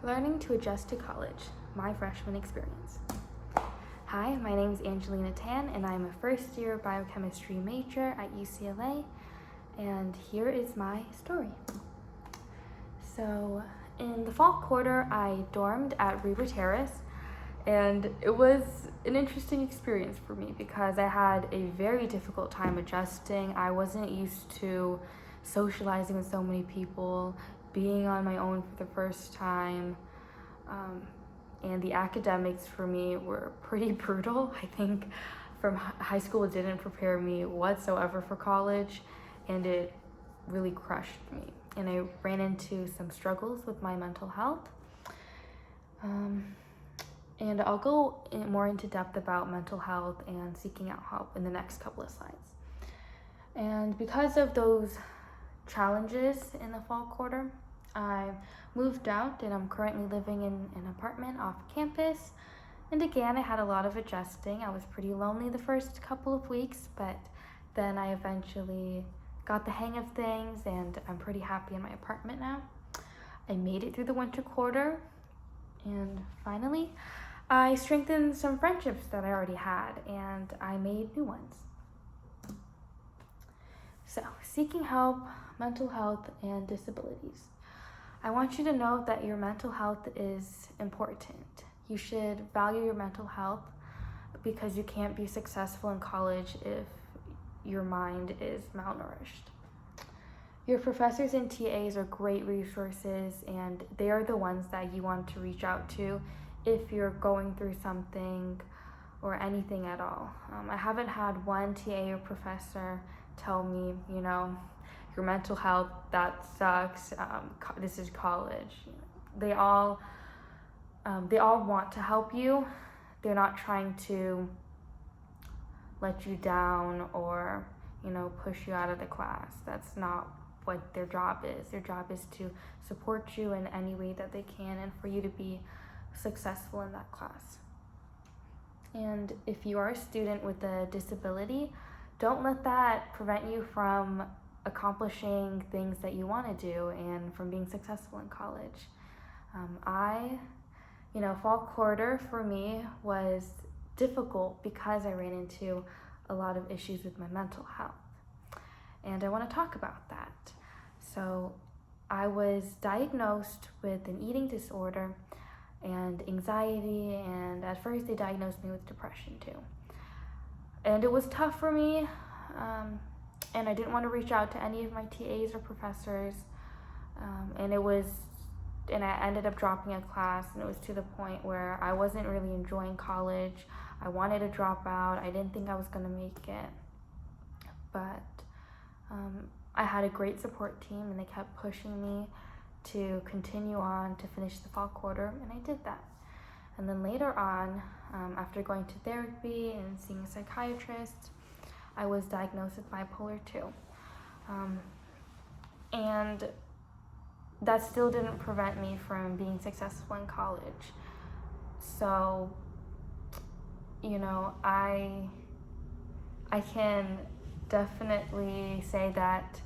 Learning to adjust to college, my freshman experience. Hi, my name is Angelina Tan, and I'm a first-year biochemistry major at UCLA, and here is my story. So, in the fall quarter, I dormed at Reber Terrace, and it was an interesting experience for me because I had a very difficult time adjusting. I wasn't used to socializing with so many people, being on my own for the first time, and the academics for me were pretty brutal. I think from high school it didn't prepare me whatsoever for college, and it really crushed me. And I ran into some struggles with my mental health. And I'll go more into depth about mental health and seeking out help in the next couple of slides. And because of those challenges in the fall quarter, I moved out and I'm currently living in an apartment off campus. And again, I had a lot of adjusting. I was pretty lonely the first couple of weeks, but then I eventually got the hang of things and I'm pretty happy in my apartment now. I made it through the winter quarter, and finally, I strengthened some friendships that I already had, and I made new ones. So, seeking help, mental health, and disabilities. I want you to know that your mental health is important. You should value your mental health because you can't be successful in college if your mind is malnourished. Your professors and TAs are great resources, and they are the ones that you want to reach out to if you're going through something or anything at all. I haven't had one TA or professor tell me, your mental health, that sucks, this is college. They all want to help you. They're not trying to let you down or, push you out of the class. That's not what their job is. Their job is to support you in any way that they can and for you to be successful in that class. And if you are a student with a disability, don't let that prevent you from accomplishing things that you want to do and from being successful in college. Fall quarter for me was difficult because I ran into a lot of issues with my mental health. And I want to talk about that. So I was diagnosed with an eating disorder and anxiety, and at first they diagnosed me with depression too. And it was tough for me, and I didn't want to reach out to any of my TAs or professors, and I ended up dropping a class, and it was to the point where I wasn't really enjoying college. I wanted to drop out. I didn't think I was going to make it, but I had a great support team, and they kept pushing me to continue on to finish the fall quarter, and I did that. And then later on, after going to therapy and seeing a psychiatrist, I was diagnosed with bipolar 2. And that still didn't prevent me from being successful in college. So, I can definitely say that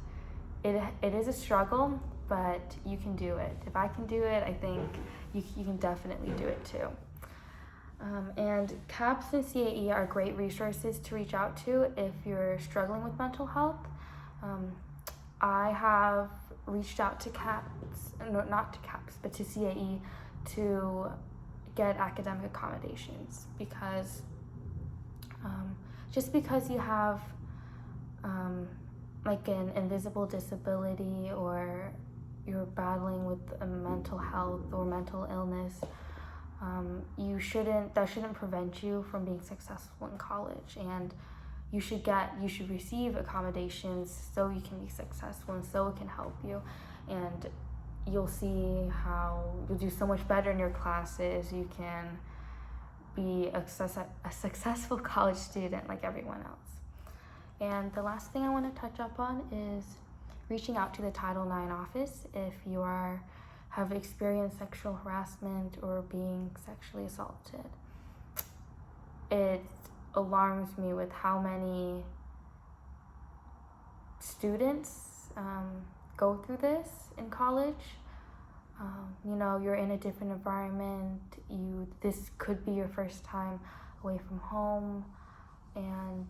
it is a struggle, but you can do it. If I can do it, I think you can definitely do it too. And CAPS and CAE are great resources to reach out to if you're struggling with mental health. I have reached out to not to CAPS, but to CAE to get academic accommodations because just because you have like an invisible disability or you're battling with a mental health or mental illness, that shouldn't prevent you from being successful in college, and you should receive accommodations so you can be successful and so it can help you, and you'll see how you'll do so much better in your classes. You can be a successful college student like everyone else. And the last thing I want to touch up on is reaching out to the Title IX office if you have experienced sexual harassment or being sexually assaulted. It alarms me with how many students go through this in college. you're in a different environment. This could be your first time away from home, and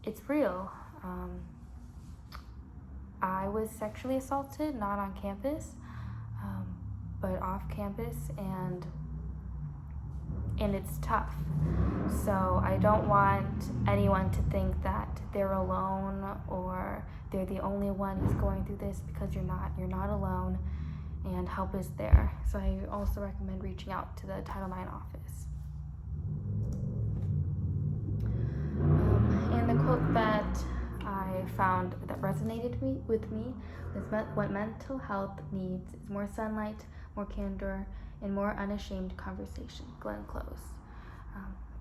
it's real. I was sexually assaulted, not on campus, but off campus, and it's tough. So I don't want anyone to think that they're alone or they're the only one who's going through this, because you're not. You're not alone, and help is there. So I also recommend reaching out to the Title IX office. And the quote that I found that resonated with me was, what mental health needs is more sunlight, more candor, and more unashamed conversation. Glenn Close.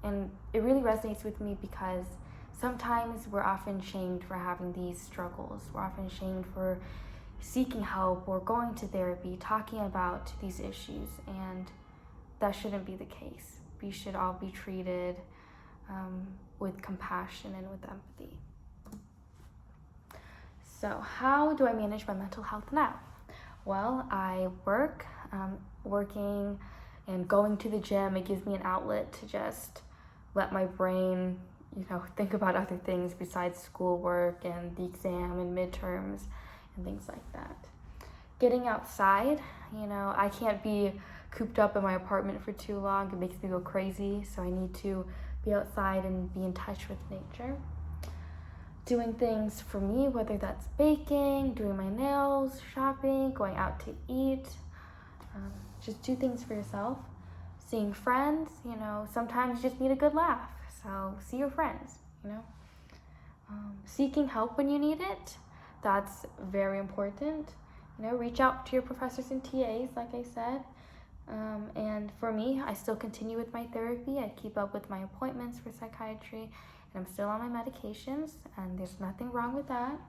And it really resonates with me because sometimes we're often shamed for having these struggles. We're often shamed for seeking help or going to therapy, talking about these issues, and that shouldn't be the case. We should all be treated with compassion and with empathy. So how do I manage my mental health now? Well, I work. Working and going to the gym, it gives me an outlet to just let my brain, think about other things besides schoolwork and the exam and midterms and things like that. Getting outside, I can't be cooped up in my apartment for too long. It makes me go crazy, so I need to be outside and be in touch with nature. Doing things for me, whether that's baking, doing my nails, shopping, going out to eat. Just do things for yourself. Seeing friends, sometimes you just need a good laugh. So see your friends, Seeking help when you need it, that's very important. Reach out to your professors and TAs, like I said. And for me, I still continue with my therapy. I keep up with my appointments for psychiatry, and I'm still on my medications, and there's nothing wrong with that.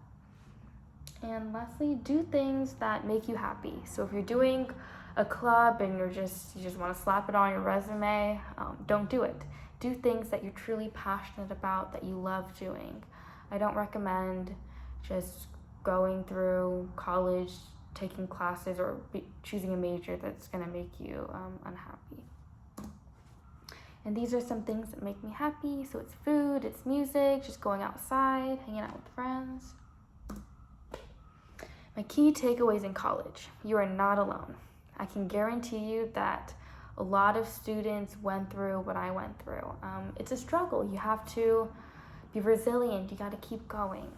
And lastly, do things that make you happy. So if you're doing a club and you just want to slap it on your resume, don't do it. Do things that you're truly passionate about, that you love doing. I don't recommend just going through college, taking classes, or choosing a major that's going to make you unhappy. And these are some things that make me happy. So it's food, it's music, just going outside, hanging out with friends. My key takeaways in college: you are not alone. I can guarantee you that a lot of students went through what I went through. It's a struggle. You have to be resilient. You got to keep going.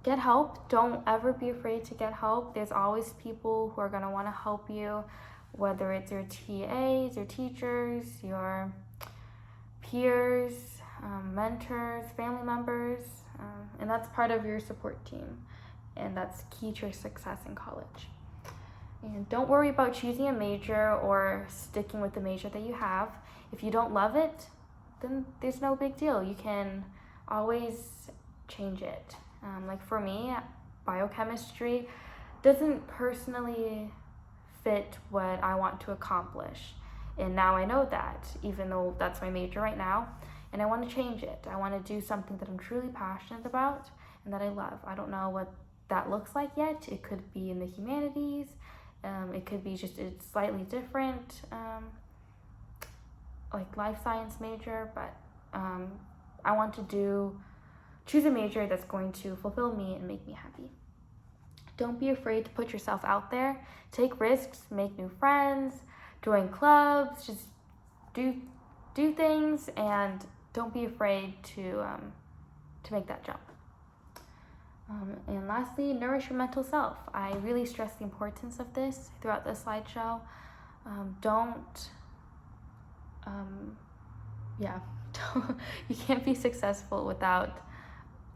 Get help. Don't ever be afraid to get help. There's always people who are going to want to help you, whether it's your TAs, your teachers, your peers, mentors, family members, and that's part of your support team. And that's key to your success in college. And don't worry about choosing a major or sticking with the major that you have. If you don't love it, then there's no big deal. You can always change it. Like for me, biochemistry doesn't personally fit what I want to accomplish. And now I know that, even though that's my major right now, and I want to change it. I want to do something that I'm truly passionate about and that I love. I don't know what that looks like yet. It could be in the humanities. It could be just a slightly different, like life science major, but I want to choose a major that's going to fulfill me and make me happy. Don't be afraid to put yourself out there. Take risks, make new friends, join clubs, just do things, and don't be afraid to make that jump. And lastly, nourish your mental self. I really stress the importance of this throughout the slideshow. You can't be successful without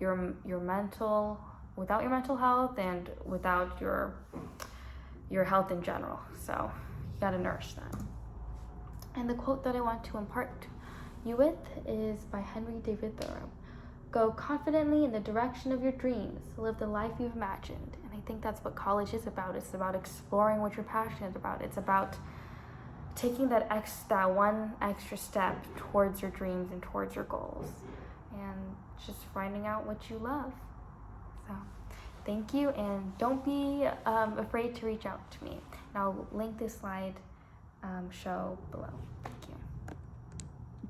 your mental health and without your health in general. So you gotta nourish that. And the quote that I want to impart you with is by Henry David Thoreau. Go confidently in the direction of your dreams. Live the life you've imagined. And I think that's what college is about. It's about exploring what you're passionate about. It's about taking that one extra step towards your dreams and towards your goals. And just finding out what you love. So Thank you, and don't be afraid to reach out to me. And I'll link this slide show below.